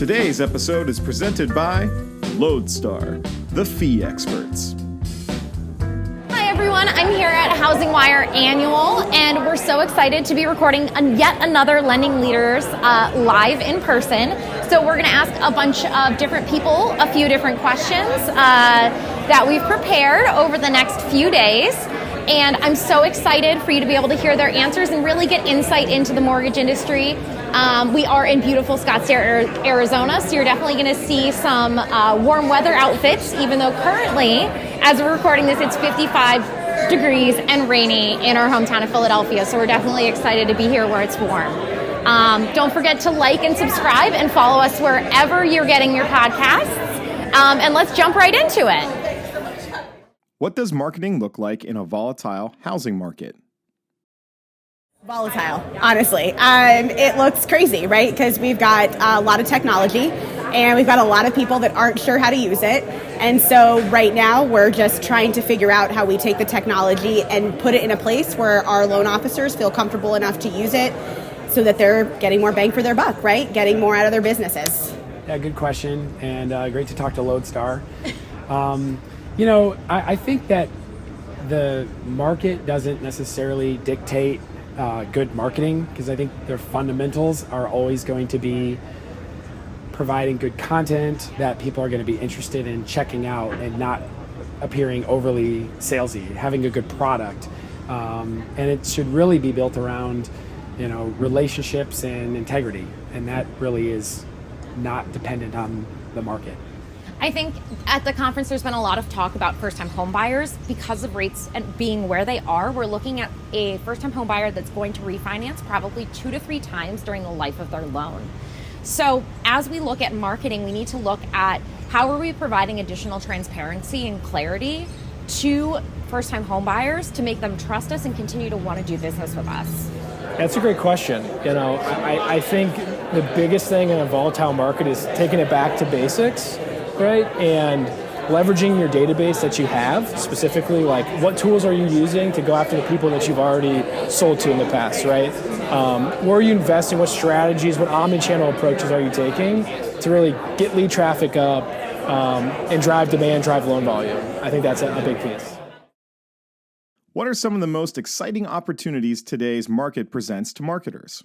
Today's episode is presented by Lodestar, the fee experts. Hi everyone, I'm here at HousingWire Annual, and we're so excited to be recording yet another Lending Leaders live in person. So we're going to ask a bunch of different people a few different questions that we've prepared over the next few days. And I'm so excited for you to be able to hear their answers and really get insight into the mortgage industry. We are in beautiful Scottsdale, Arizona, so you're definitely going to see some warm weather outfits, even though currently, as we're recording this, it's 55 degrees and rainy in our hometown of Philadelphia, so we're definitely excited to be here where it's warm. Don't forget to like and subscribe and follow us wherever you're getting your podcasts, and let's jump right into it. What does marketing look like in a volatile housing market? Volatile, honestly. It looks crazy, right? Because we've got a lot of technology and we've got a lot of people that aren't sure how to use it. And so right now we're just trying to figure out how we take the technology and put it in a place where our loan officers feel comfortable enough to use it so that they're getting more bang for their buck, right? Getting more out of their businesses. Yeah, good question, and great to talk to Lodestar. I think that the market doesn't necessarily dictate good marketing, because I think their fundamentals are always going to be providing good content that people are going to be interested in checking out and not appearing overly salesy, having a good product. And it should really be built around, relationships and integrity. And that really is not dependent on the market. I think at the conference there's been a lot of talk about first-time home buyers. Because of rates and being where they are, we're looking at a first-time home buyer that's going to refinance probably 2 to 3 times during the life of their loan. So as we look at marketing, we need to look at how are we providing additional transparency and clarity to first-time home buyers to make them trust us and continue to want to do business with us. That's a great question. I think the biggest thing in a volatile market is taking it back to basics. Right, and leveraging your database that you have, specifically like what tools are you using to go after the people that you've already sold to in the past, right? Where are you investing, what strategies, what omni-channel approaches are you taking to really get lead traffic up and drive demand, drive loan volume? I think that's a big piece. What are some of the most exciting opportunities today's market presents to marketers?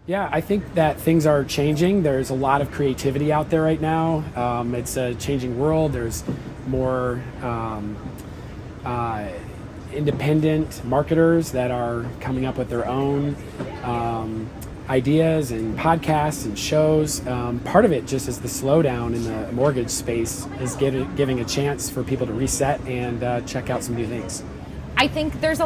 Yeah, I think that things are changing. There's a lot of creativity out there right now. It's a changing world. There's more independent marketers that are coming up with their own ideas and podcasts and shows. Part of it just is the slowdown in the mortgage space is giving a chance for people to reset and check out some new things. I think there's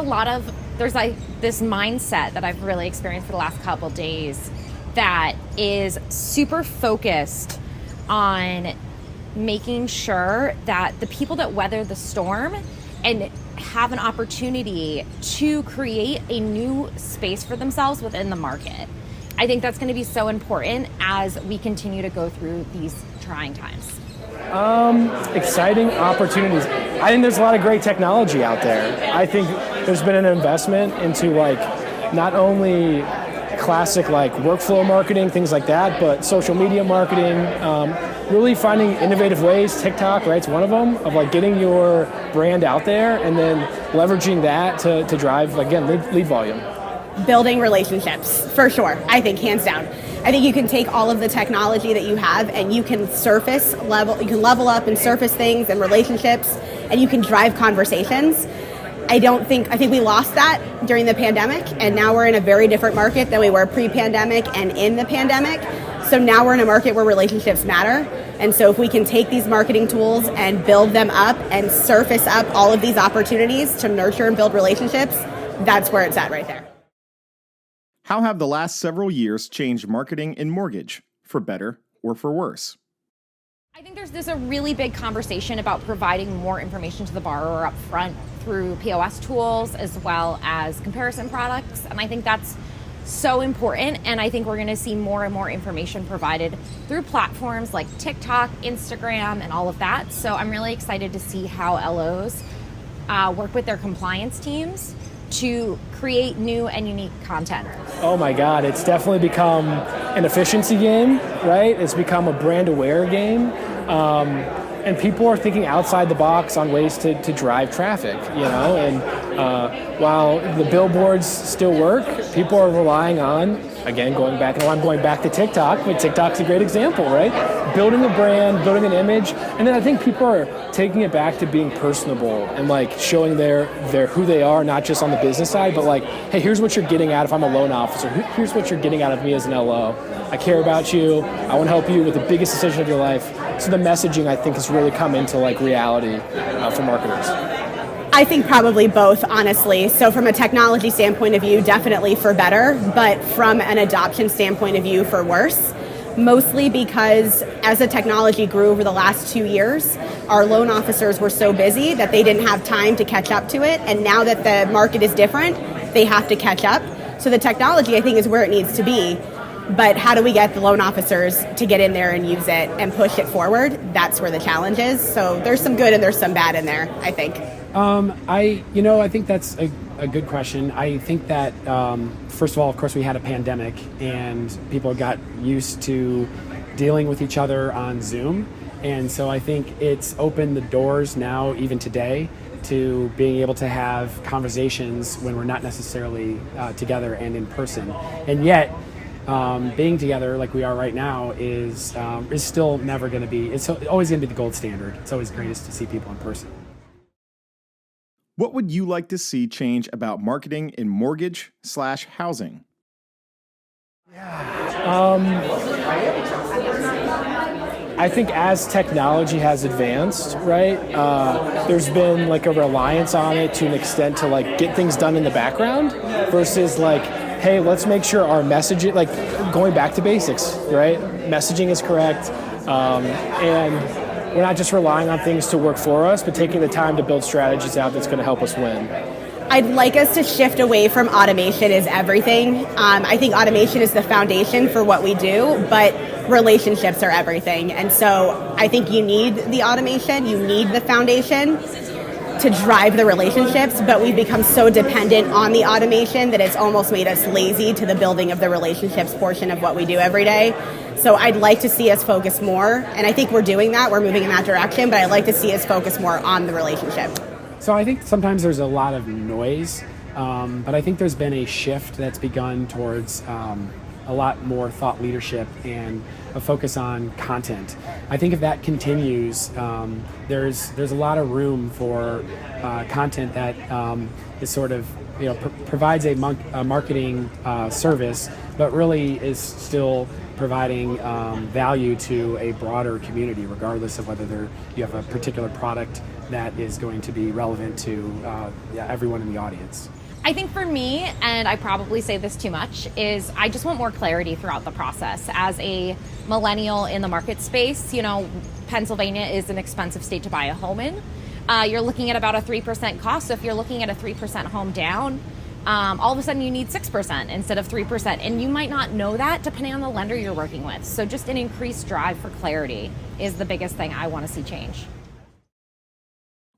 this mindset that I've really experienced for the last couple days that is super focused on making sure that the people that weather the storm and have an opportunity to create a new space for themselves within the market. I think that's going to be so important as we continue to go through these trying times. Exciting opportunities. I think there's a lot of great technology out there. I think there's been an investment into not only classic workflow marketing, things like that, but social media marketing, really finding innovative ways. TikTok, right, it's one of them, of getting your brand out there and then leveraging that to drive, again, lead volume. Building relationships, for sure, I think, hands down. I think you can take all of the technology that you have and you can level up and surface things and relationships, and you can drive conversations. I think we lost that during the pandemic, and now we're in a very different market than we were pre-pandemic and in the pandemic. So now we're in a market where relationships matter. And so if we can take these marketing tools and build them up and surface up all of these opportunities to nurture and build relationships, that's where it's at right there. How have the last several years changed marketing in mortgage, for better or for worse? I think there's a really big conversation about providing more information to the borrower up front through POS tools as well as comparison products. And I think that's so important. And I think we're going to see more and more information provided through platforms like TikTok, Instagram, and all of that. So I'm really excited to see how LOs work with their compliance teams to create new and unique content? Oh my God, it's definitely become an efficiency game, right? It's become a brand aware game. And people are thinking outside the box on ways to drive traffic, and while the billboards still work, people are relying on, again, I'm going back to TikTok, but TikTok's a great example, right? Building a brand, building an image, and then I think people are taking it back to being personable and like showing their who they are, not just on the business side, but like, hey, here's what you're getting out if I'm a loan officer. Here's what you're getting out of me as an LO. I care about you. I want to help you with the biggest decision of your life. So the messaging, I think, has really come into like reality for marketers. I think probably both, honestly. So from a technology standpoint of view, definitely for better, but from an adoption standpoint of view, for worse. Mostly because as the technology grew over the last 2 years, our loan officers were so busy that they didn't have time to catch up to it. And now that the market is different, they have to catch up. So the technology, I think, is where it needs to be. But how do we get the loan officers to get in there and use it and push it forward? That's where the challenge is. So there's some good and there's some bad in there, I think. I think that's a good question. I think that, first of all, of course, we had a pandemic and people got used to dealing with each other on Zoom. And so I think it's opened the doors now, even today, to being able to have conversations when we're not necessarily together and in person. And yet, being together like we are right now is still never going to be, it's always going to be the gold standard. It's always greatest to see people in person. What would you like to see change about marketing in mortgage/housing? I think as technology has advanced, right, there's been like a reliance on it to an extent to like get things done in the background versus like, hey, let's make sure our messaging, like going back to basics, right? Messaging is correct, and we're not just relying on things to work for us, but taking the time to build strategies out that's going to help us win. I'd like us to shift away from automation is everything. I think automation is the foundation for what we do, but relationships are everything. And so I think you need the automation, you need the foundation to drive the relationships, but we've become so dependent on the automation that it's almost made us lazy to the building of the relationships portion of what we do every day. So I'd like to see us focus more, and I think we're doing that, we're moving in that direction, but I'd like to see us focus more on the relationship. So I think sometimes there's a lot of noise, but I think there's been a shift that's begun towards a lot more thought leadership and a focus on content. I think if that continues, there's a lot of room for content that is sort of provides a marketing service, but really is still providing value to a broader community, regardless of whether you have a particular product that is going to be relevant to everyone in the audience. I think for me, and I probably say this too much, is I just want more clarity throughout the process. As a millennial in the market space, Pennsylvania is an expensive state to buy a home in. You're looking at about a 3% cost. So if you're looking at a 3% home down, all of a sudden you need 6% instead of 3%. And you might not know that depending on the lender you're working with. So just an increased drive for clarity is the biggest thing I want to see change.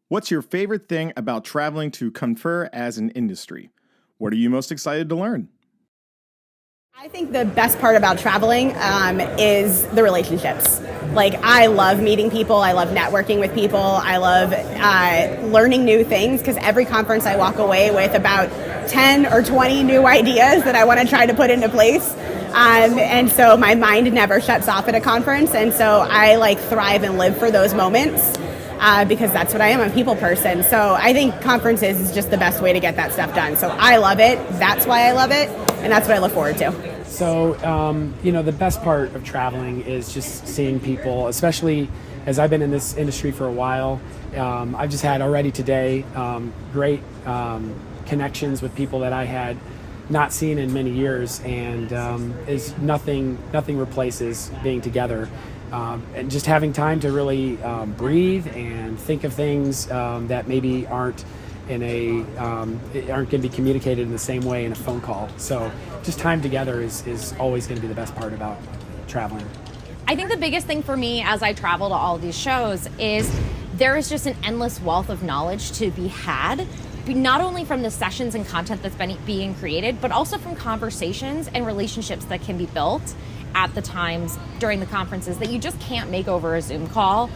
What's your favorite thing about traveling to confer as an industry? What are you most excited to learn? I think the best part about traveling is the relationships. Like, I love meeting people. I love networking with people. I love learning new things, because every conference I walk away with about 10 or 20 new ideas that I want to try to put into place. And so my mind never shuts off at a conference. And so I thrive and live for those moments. Because that's what I am, I'm a people person. So I think conferences is just the best way to get that stuff done. So I love it, that's why I love it, and that's what I look forward to. So, the best part of traveling is just seeing people, especially as I've been in this industry for a while. I've just had already today great connections with people that I had not seen in many years, and is nothing replaces being together. And just having time to really breathe and think of things that maybe aren't going to be communicated in the same way in a phone call. So just time together is always going to be the best part about traveling. I think the biggest thing for me as I travel to all these shows is there is just an endless wealth of knowledge to be had not only from the sessions and content that's being created, but also from conversations and relationships that can be built at the times during the conferences that you just can't make over a Zoom call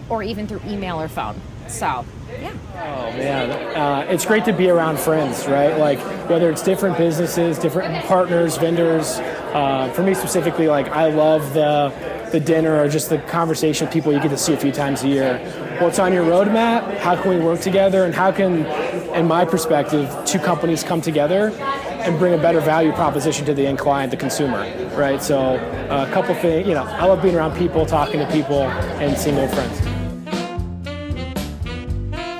or even through email or phone. So, yeah. Oh man, it's great to be around friends, right? Like whether it's different businesses, different partners, vendors. For me specifically, like I love the dinner or just the conversation with people you get to see a few times a year. What's on your roadmap? How can we work together? And how can, in my perspective, two companies come together and bring a better value proposition to the end client, the consumer, right? So a couple things, I love being around people, talking to people, and seeing old friends.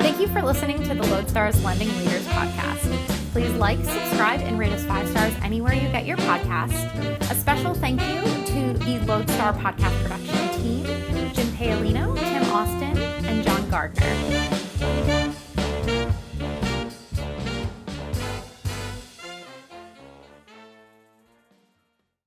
Thank you for listening to the Lodestar's Lending Leaders podcast. Please like, subscribe, and rate us 5 stars anywhere you get your podcast. A special thank you to the Lodestar podcast production team, Jim Paolino, Tim Austin, and John Gardner.